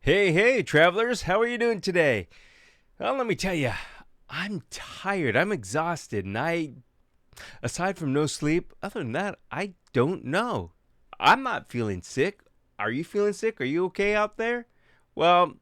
Hey, travelers, how are you doing today? Well, let me tell you, I'm tired, I'm exhausted, and aside from no sleep, other than that, I don't know. I'm not feeling sick. Are you feeling sick? Are you okay out there? Well,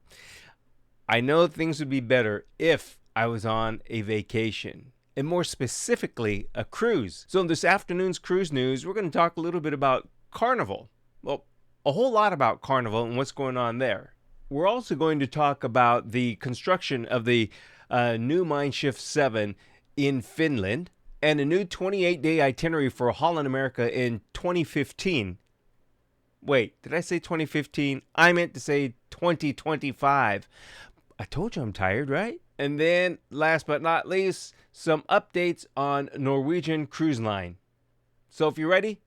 I know things would be better if I was on a vacation, and more specifically, a cruise. So, in this afternoon's cruise news, we're going to talk a little bit about Carnival. Well, a whole lot about Carnival and what's going on there. We're also going to talk about the construction of the new Mein Schiff 7 in Finland and a new 28-day itinerary for Holland America in 2015. Wait, did I say 2015? I meant to say 2025. I told you I'm tired, right? And then, last but not least, some updates on Norwegian Cruise Line. So if you're ready,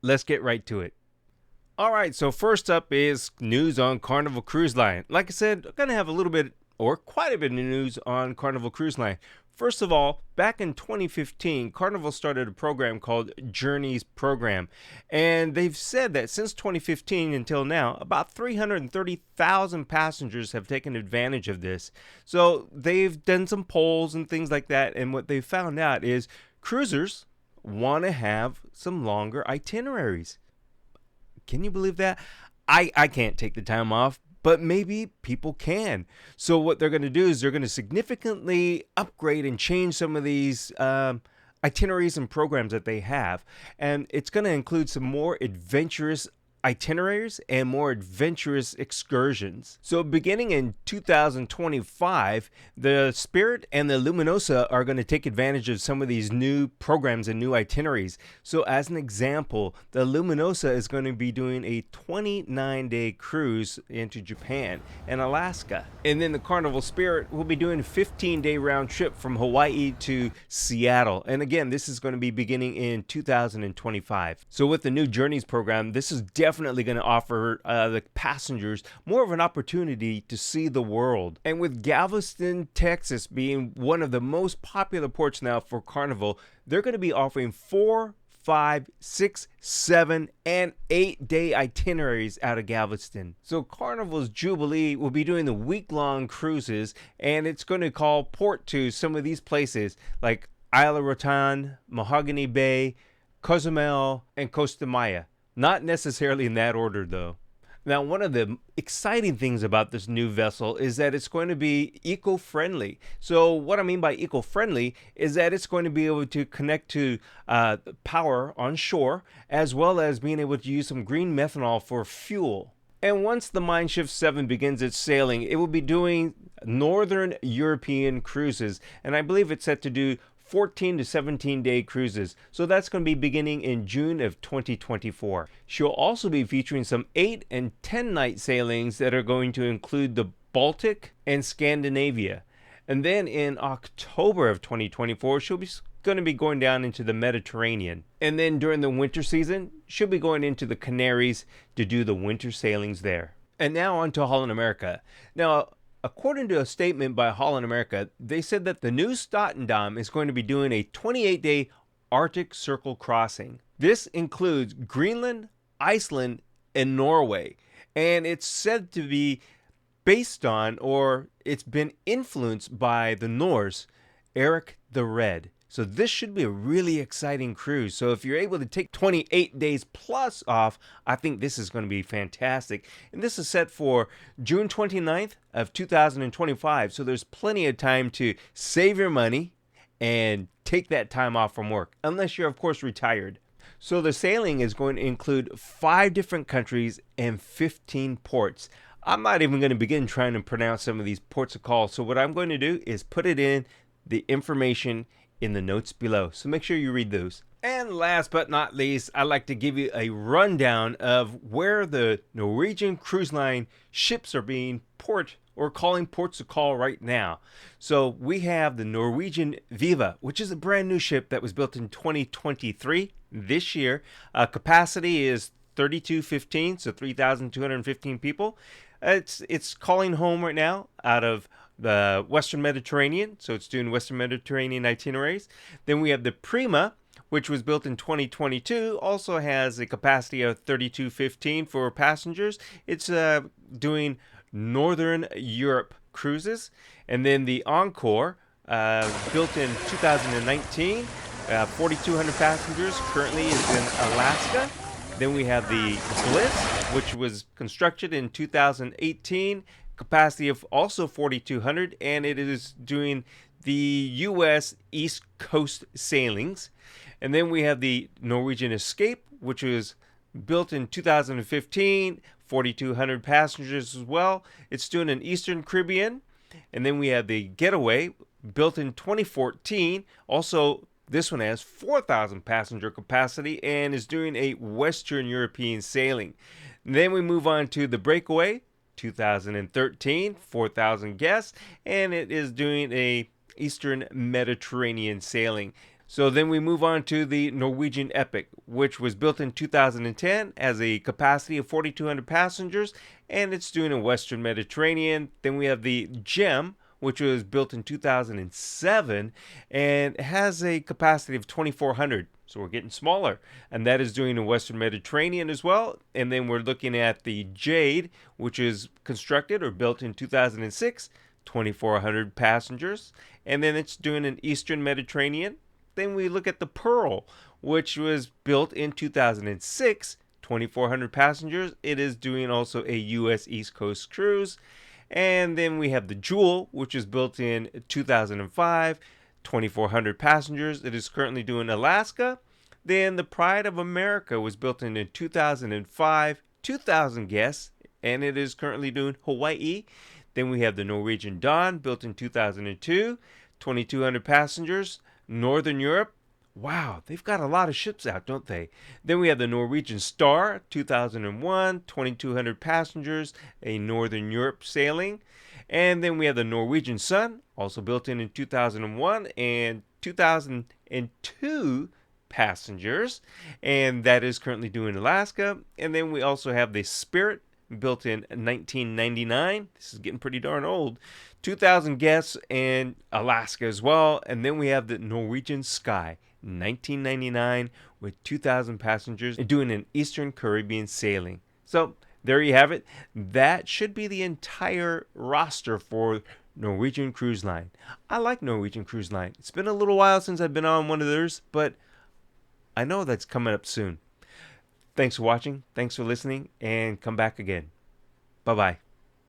let's get right to it. All right, so first up is news on Carnival Cruise Line. Like I said, I'm going to have a little bit or quite a bit of news on Carnival Cruise Line. First of all, back in 2015, Carnival started a program called Journeys Program. And they've said that since 2015 until now, about 330,000 passengers have taken advantage of this. So they've done some polls and things like that. And what they found out is cruisers want to have some longer itineraries. Can you believe that? I can't take the time off, but maybe people can. So what they're going to do is they're going to significantly upgrade and change some of these itineraries and programs that they have. And it's going to include some more adventurous itineraries and more adventurous excursions. So beginning in 2025, the Spirit and the Luminosa are going to take advantage of some of these new programs and new itineraries. So as an example, the Luminosa is going to be doing a 29-day cruise into Japan and Alaska. And then the Carnival Spirit will be doing a 15-day round trip from Hawaii to Seattle. And again, this is going to be beginning in 2025. So with the new Journeys program, this is definitely going to offer the passengers more of an opportunity to see the world. And with Galveston, Texas being one of the most popular ports now for Carnival, they're going to be offering 4, 5, 6, 7, and 8-day itineraries out of Galveston. So Carnival's Jubilee will be doing the week-long cruises, and it's going to call port to some of these places like Isla Rotan, Mahogany Bay, Cozumel, and Costa Maya. Not necessarily in that order, though. Now, one of the exciting things about this new vessel is that it's going to be eco-friendly. So what I mean by eco-friendly is that it's going to be able to connect to power on shore, as well as being able to use some green methanol for fuel. And once the Mein Schiff 7 begins its sailing, it will be doing Northern European cruises. And I believe it's set to do 14 to 17-day cruises. So that's going to be beginning in June of 2024. She'll also be featuring some 8 and 10-night sailings that are going to include the Baltic and Scandinavia. And then in October of 2024, she'll be going to be going down into the Mediterranean. And then during the winter season, she'll be going into the Canaries to do the winter sailings there. And now on to Holland America. Now, according to a statement by Holland America, they said that the new Statendam is going to be doing a 28-day Arctic Circle crossing. This includes Greenland, Iceland, and Norway. And it's said to be based on, or it's been influenced by the Norse, Eric the Red. So this should be a really exciting cruise. So if you're able to take 28 days plus off, I think this is going to be fantastic. And this is set for June 29th of 2025. So there's plenty of time to save your money and take that time off from work, unless you're, of course, retired. So the sailing is going to include 5 different countries and 15 ports. I'm not even going to begin trying to pronounce some of these ports of call. So what I'm going to do is put it in the information in the notes below. So make sure you read those. And last but not least, I'd like to give you a rundown of where the Norwegian Cruise Line ships are being port or calling ports of call right now. So we have the Norwegian Viva, which is a brand new ship that was built in 2023 this year. Capacity is 3215, so 3,215 people. It's calling home right now out of the Western Mediterranean, so it's doing Western Mediterranean itineraries. Then we have the Prima, which was built in 2022, also has a capacity of 3,215 for passengers. It's doing Northern Europe cruises. And then the Encore, built in 2019, 4,200 passengers, currently is in Alaska. Then we have the Bliss, which was constructed in 2018, capacity of also 4,200, and it is doing the U.S. East Coast sailings. And then we have the Norwegian Escape, which was built in 2015, 4,200 passengers as well. It's doing an Eastern Caribbean. And then we have the Getaway, built in 2014. Also, this one has 4,000 passenger capacity and is doing a Western European sailing. And then we move on to the Breakaway, 2013, 4,000 guests, and it is doing a Eastern Mediterranean sailing. So then we move on to the Norwegian Epic, which was built in 2010, has a capacity of 4,200 passengers, and it's doing a Western Mediterranean. Then we have the Gem, which was built in 2007 and has a capacity of 2,400. So we're getting smaller, and that is doing the Western Mediterranean as well. And then we're looking at the Jade, which is constructed or built in 2006, 2,400 passengers, and then it's doing an Eastern Mediterranean. Then we look at the Pearl, which was built in 2006, 2,400 passengers. It is doing also a U.S. East Coast cruise. And then we have the Jewel, which is built in 2005, 2,400 passengers. It is currently doing Alaska. Then the Pride of America was built in 2005, 2,000 guests, and it is currently doing Hawaii. Then we have the Norwegian Dawn, built in 2002, 2,200 passengers, Northern Europe. Wow, they've got a lot of ships out, don't they? Then we have the Norwegian Star, 2001, 2,200 passengers, a Northern Europe sailing. And then we have the Norwegian Sun, also built in 2001 and 2002 passengers. And that is currently doing Alaska. And then we also have the Spirit, built in 1999. This is getting pretty darn old. 2,000 guests and Alaska as well. And then we have the Norwegian Sky, 1999, with 2,000 passengers and doing an Eastern Caribbean sailing. So there you have it. That should be the entire roster for Norwegian Cruise Line. I like Norwegian Cruise Line. It's been a little while since I've been on one of theirs, but I know that's coming up soon. Thanks for watching. Thanks for listening, and come back again. Bye-bye.